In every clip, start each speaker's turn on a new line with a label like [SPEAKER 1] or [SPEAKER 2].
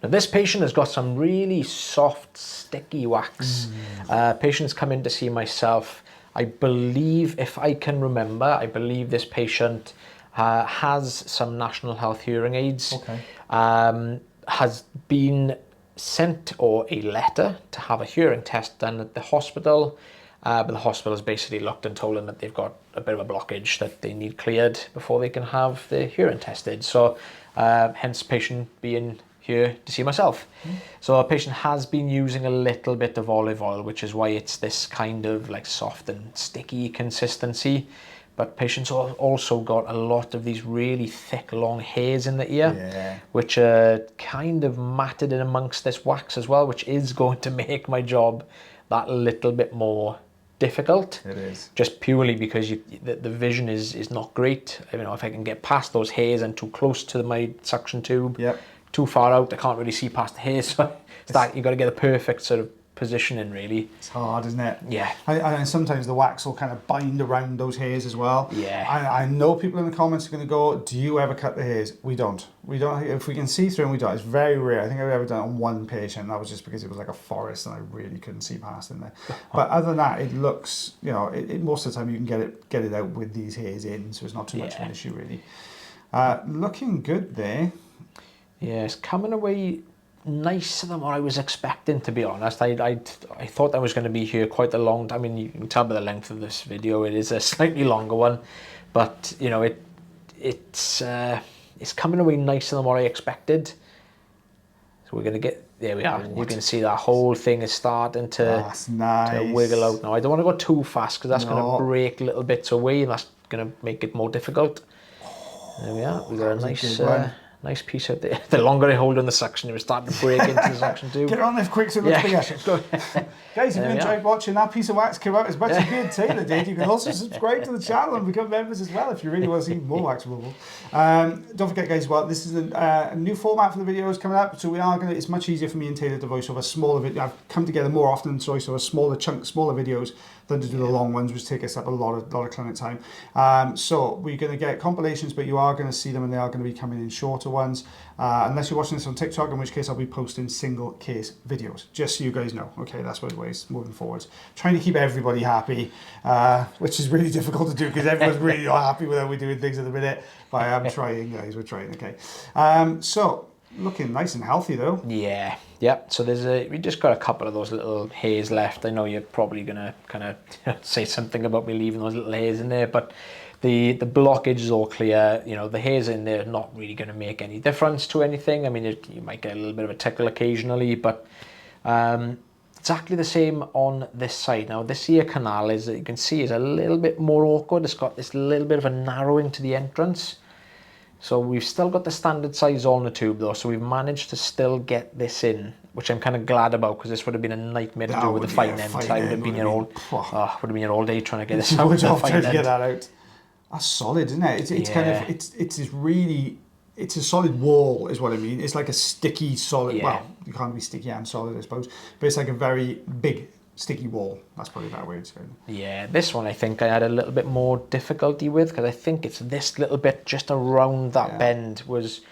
[SPEAKER 1] Now this patient has got some really soft, sticky wax. Patient's come in to see myself. I believe, if I can remember, I believe this patient has some national health hearing aids.
[SPEAKER 2] Okay.
[SPEAKER 1] Has been sent or a letter to have a hearing test done at the hospital. But the hospital has basically looked and told them that they've got a bit of a blockage that they need cleared before they can have the hearing tested. So hence patient being here to see myself. So our patient has been using a little bit of olive oil, which is why it's this kind of like soft and sticky consistency. But patients also got a lot of these really thick, long hairs in the ear, which are kind of matted in amongst this wax as well, which is going to make my job that little bit more difficult.
[SPEAKER 2] It is.
[SPEAKER 1] Just purely because the vision is not great. You know, if I can get past those hairs and too close to my suction tube, too far out, I can't really see past the hairs. So it's that you've got to get a perfect sort of positioning, really.
[SPEAKER 2] It's hard, isn't it?
[SPEAKER 1] Yeah.
[SPEAKER 2] And sometimes the wax will kind of bind around those hairs as well.
[SPEAKER 1] Yeah.
[SPEAKER 2] I know people in the comments are going to go, do you ever cut the hairs? We don't. We don't. If we can see through them, we don't. It's very rare. I think I've ever done it on one patient. That was just because it was like a forest and I really couldn't see past in there. But other than that, it looks, you know, most of the time you can get it out with these hairs in, so it's not too much of an issue, really. Looking good there.
[SPEAKER 1] Yeah, it's coming away nicer than what I was expecting, to be honest. I thought I was going to be here quite a long time. I mean, you can tell by the length of this video, it is a slightly longer one, but you know, it's coming away nicer than what I expected. So we're going to get, there we are. You can see that whole thing is starting to wiggle out now. I don't want to go too fast because that's going to break little bits away and that's going to make it more difficult. There we are. We've got a nice piece out there. The longer I hold on the suction, it was starting to break into the suction tube.
[SPEAKER 2] Get on there quick so it looks bigger. Guys, if you enjoyed watching that piece of wax come out as much as me and Taylor did, you can also subscribe to the channel and become members as well if you really want to see more wax removal. Don't forget, guys, this is a new format for the videos coming up, so we are going to, it's much easier for me and Taylor to voice over smaller videos. I've come together more often to voice over smaller chunks, smaller videos than to do the long ones, which take us up a lot of clinic time. So we're going to get compilations, but you are going to see them and they are going to be coming in shorter ones. Unless you're watching this on TikTok, in which case I'll be posting single case videos, just so you guys know. Okay, that's what it is moving forward. Trying to keep everybody happy, which is really difficult to do because everyone's really not happy with how we're doing things at the minute. But I am trying, guys, we're trying, okay. So, looking nice and healthy though.
[SPEAKER 1] Yeah, so we just got a couple of those little hairs left. I know you're probably gonna kind of say something about me leaving those little hairs in there, but the blockage is all clear. You know, the hairs in there are not really going to make any difference to anything. I mean, you might get a little bit of a tickle occasionally, but exactly the same on this side. Now, this ear canal, is, you can see, is a little bit more awkward. It's got this little bit of a narrowing to the entrance. So we've still got the standard size ulnar tube though, so we've managed to still get this in, which I'm kind of glad about because this would have been a nightmare to do with the fine end. I would have been here all day trying to get this out.
[SPEAKER 2] Trying to get that out. That's solid, isn't it? It's kind of it's a solid wall, is what I mean. It's like a sticky solid. Well, you can't be sticky and solid, I suppose, but it's like a very big sticky wall. That's probably that way it's going. Yeah,
[SPEAKER 1] this one I think I had a little bit more difficulty with because I think it's this little bit just around that bend was,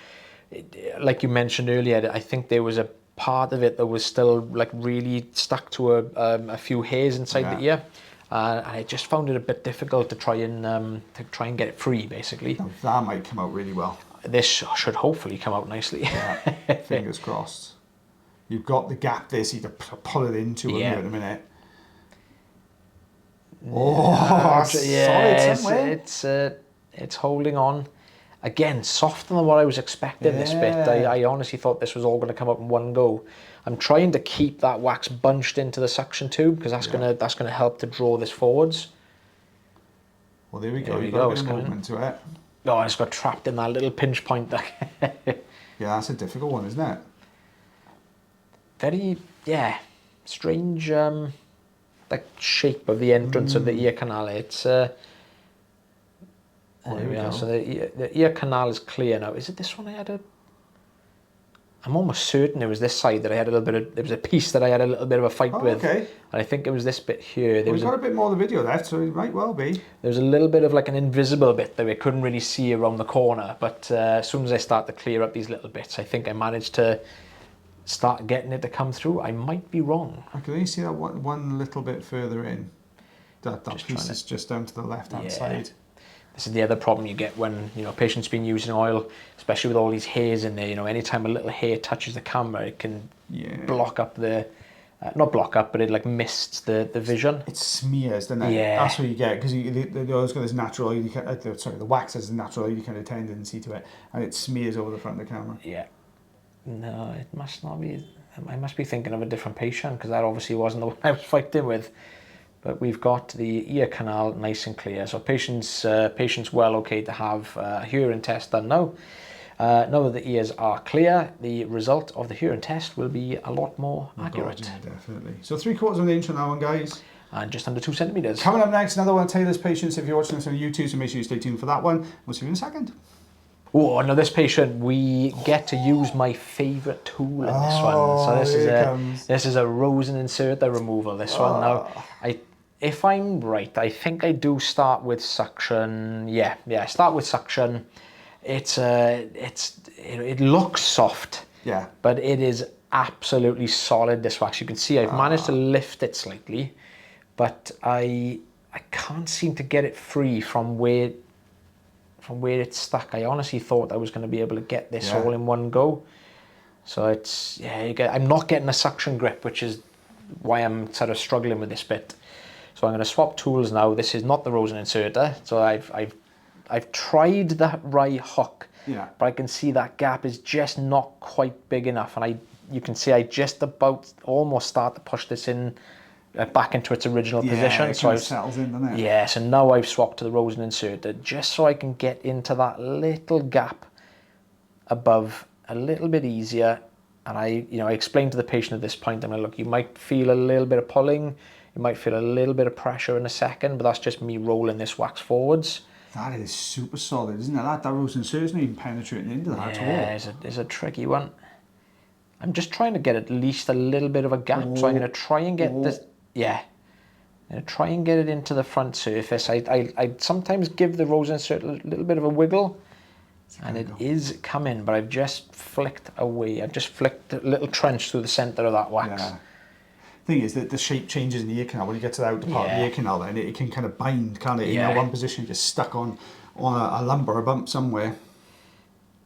[SPEAKER 1] like you mentioned earlier, I think there was a part of it that was still like really stuck to a few hairs inside the ear. And I just found it a bit difficult to try and get it free, basically.
[SPEAKER 2] Now that might come out really well.
[SPEAKER 1] This should hopefully come out nicely.
[SPEAKER 2] Yeah, fingers crossed. You've got the gap there, so you can pull it into it in a minute. Oh, solid somewhere.
[SPEAKER 1] It's holding on. Again, softer than what I was expecting this bit. I honestly thought this was all going to come up in one go. I'm trying to keep that wax bunched into the suction tube because that's gonna help to draw this forwards.
[SPEAKER 2] Well, there we go. You've got a bit of movement to it.
[SPEAKER 1] Oh, I just got trapped in that little pinch point there.
[SPEAKER 2] Yeah, that's a difficult one, isn't it?
[SPEAKER 1] Very, strange, like shape of the entrance of the ear canal. It's there we are. So the ear canal is clear now. Is it this one I had I'm almost certain it was this side that I had a little bit of, there was a piece that I had a little bit of a fight with. Okay. And I think it was this bit here.
[SPEAKER 2] We've got a bit more of the video left, so it might well be.
[SPEAKER 1] There was a little bit of like an invisible bit that we couldn't really see around the corner, but as soon as I start to clear up these little bits, I think I managed to start getting it to come through. I might be wrong.
[SPEAKER 2] I can only see that one little bit further in. That piece is just down to the left-hand side.
[SPEAKER 1] This is the other problem you get when, you know, patients been using oil, especially with all these hairs in there. You know, anytime a little hair touches the camera, it can block up the, not block up, but it like mists the vision.
[SPEAKER 2] It smears, doesn't it?
[SPEAKER 1] Yeah.
[SPEAKER 2] That's what you get, because the oil's got this natural oily, the wax has a natural oily kind of tendency to it, and it smears over the front of the camera.
[SPEAKER 1] Yeah. No, it must not be. I must be thinking of a different patient, because that obviously wasn't the one I was fighting with. But we've got the ear canal nice and clear. So patients well okay to have a hearing test done now. Now that the ears are clear, the result of the hearing test will be a lot more accurate.
[SPEAKER 2] God, yeah, definitely. So 3/4 of an inch on that one, guys.
[SPEAKER 1] And just under 2 centimetres.
[SPEAKER 2] Coming up next, another one of Taylor's patients. If you're watching this on YouTube, so make sure you stay tuned for that one. We'll see you in a second.
[SPEAKER 1] Oh, now this patient, we get to use my favourite tool in this one. So this is a Rosen inserter removal. This one now, if I'm right, I think I do start with suction. Yeah, I start with suction. It looks soft.
[SPEAKER 2] Yeah.
[SPEAKER 1] But it is absolutely solid. This wax, you can see I've managed to lift it slightly, but I can't seem to get it free from where it's stuck. I honestly thought I was going to be able to get this all in one go. So it's I'm not getting a suction grip, which is why I'm sort of struggling with this bit. So I'm going to swap tools now. This is not the Rosen inserter. So I've tried the right hook, but I can see that gap is just not quite big enough, and you can see I just about almost start to push this in back into its original position.
[SPEAKER 2] So it settles in, doesn't it?
[SPEAKER 1] Yeah, so now I've swapped to the Rosen inserter just so I can get into that little gap above a little bit easier. And I explained to the patient at this point, I'm like, look, you might feel a little bit of pulling, you might feel a little bit of pressure in a second, but that's just me rolling this wax forwards.
[SPEAKER 2] That is super solid, isn't it? That Rosen inserter's not even penetrating into that at all.
[SPEAKER 1] Yeah, it's a tricky one. I'm just trying to get at least a little bit of a gap, so I'm going to try and get this. Yeah, I'm going to try and get it into the front surface. I sometimes give the Rosen insert a little bit of a wiggle, and it is coming, but I've just flicked away. I've just flicked a little trench through the centre of that wax.
[SPEAKER 2] Yeah. Thing is that the shape changes in the ear canal when you get to the outer part of the ear canal, and it can kind of bind, can't it? In one position, just stuck on a lump or a bump somewhere.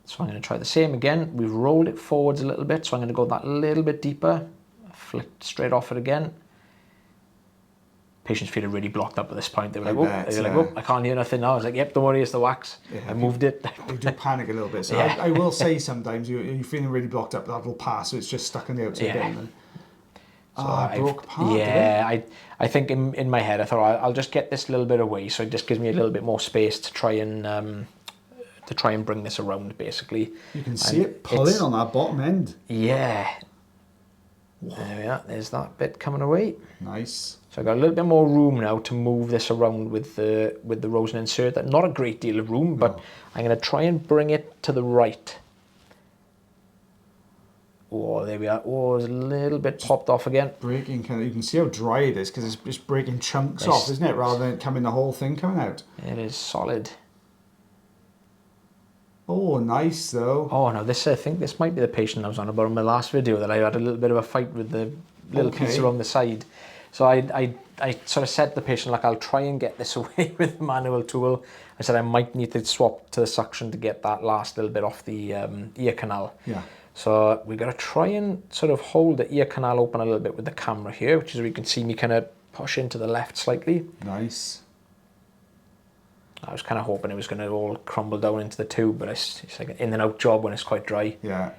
[SPEAKER 1] So I'm going to try the same again. We've rolled it forwards a little bit, so I'm going to go that little bit deeper. Flick straight off it again. Patients feeling really blocked up at this point. They were like, I can't hear nothing now. I was like, yep, don't worry, it's the wax. Yeah, I moved it.
[SPEAKER 2] They do panic a little bit. So I will say sometimes you're feeling really blocked up, that will pass, so it's just stuck on the outside bit. So I broke apart.
[SPEAKER 1] Yeah, I think in my head I thought I'll just get this little bit away, so it just gives me a little bit more space to try and bring this around. Basically,
[SPEAKER 2] you can see it pulling on that bottom end.
[SPEAKER 1] Yeah. There we are. There's that bit coming away.
[SPEAKER 2] Nice.
[SPEAKER 1] So I've got a little bit more room now to move this around with the Rosen inserter. Not a great deal of room, but I'm going to try and bring it to the right. Oh, there we are. Oh, it's a little bit popped off again.
[SPEAKER 2] Breaking, you can see how dry it is because it's just breaking chunks off, isn't it? Rather than coming the whole thing coming out.
[SPEAKER 1] It is solid.
[SPEAKER 2] Oh, nice though.
[SPEAKER 1] Oh no, I think this might be the patient I was on about in my last video that I had a little bit of a fight with the little piece around the side. So I sort of said to the patient, like, I'll try and get this away with the manual tool. I said I might need to swap to the suction to get that last little bit off the ear canal.
[SPEAKER 2] Yeah.
[SPEAKER 1] So we're going to try and sort of hold the ear canal open a little bit with the camera here, which is where you can see me kind of push into the left slightly.
[SPEAKER 2] Nice.
[SPEAKER 1] I was kind of hoping it was going to all crumble down into the tube, but it's like an in and out job when it's quite dry.
[SPEAKER 2] Yeah.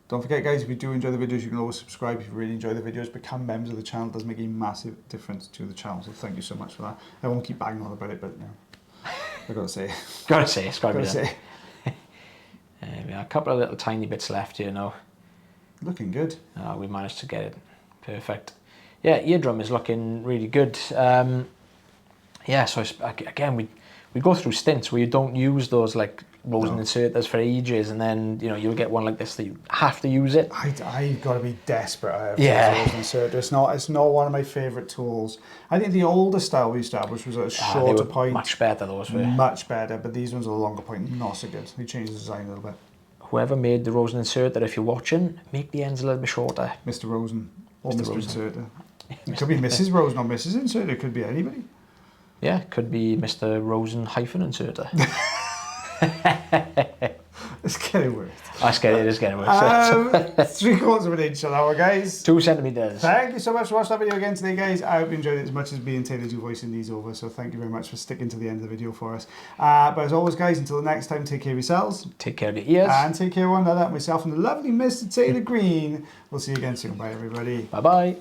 [SPEAKER 2] Don't forget, guys, if you do enjoy the videos, you can always subscribe. If you really enjoy the videos, become members of the channel. It does make a massive difference to the channel, so thank you so much for that. I won't keep banging on about it, but I've got to say.
[SPEAKER 1] It's got to be done. We have a couple of little tiny bits left here now.
[SPEAKER 2] Looking good.
[SPEAKER 1] We managed to get it perfect. Yeah, eardrum is looking really good. Yeah, so again, we go through stints where you don't use those like Rosen inserters for ages, and then you'll get one like this that you have to use it.
[SPEAKER 2] I've got to be desperate. I have to use Rosen inserter. It's not one of my favourite tools. I think the older style we used to have, which was a shorter point,
[SPEAKER 1] much better. Those were
[SPEAKER 2] much better, but these ones are a longer point, not so good. They changed the design a little bit.
[SPEAKER 1] Oh, whoever made the Rosen inserter, if you're watching, make the ends a little bit shorter.
[SPEAKER 2] Mr. Rosen or Mr.
[SPEAKER 1] Rosen.
[SPEAKER 2] Inserter. It could be Mrs. Rosen or Mrs. Inserter. It could be anybody.
[SPEAKER 1] Yeah, could be Mr. Rosen -inserter.
[SPEAKER 2] It's getting worse.
[SPEAKER 1] That's good, it is getting worse.
[SPEAKER 2] 3/4 of an inch an hour, guys.
[SPEAKER 1] 2 centimeters.
[SPEAKER 2] Thank you so much for watching that video again today, guys. I hope you enjoyed it as much as me and Taylor do voicing these over, so thank you very much for sticking to the end of the video for us. But as always, guys, until the next time, take care of yourselves.
[SPEAKER 1] Take care of your ears.
[SPEAKER 2] And take care of one another. Myself and the lovely Mr. Taylor Green. We'll see you again soon. Bye, everybody.
[SPEAKER 1] Bye-bye.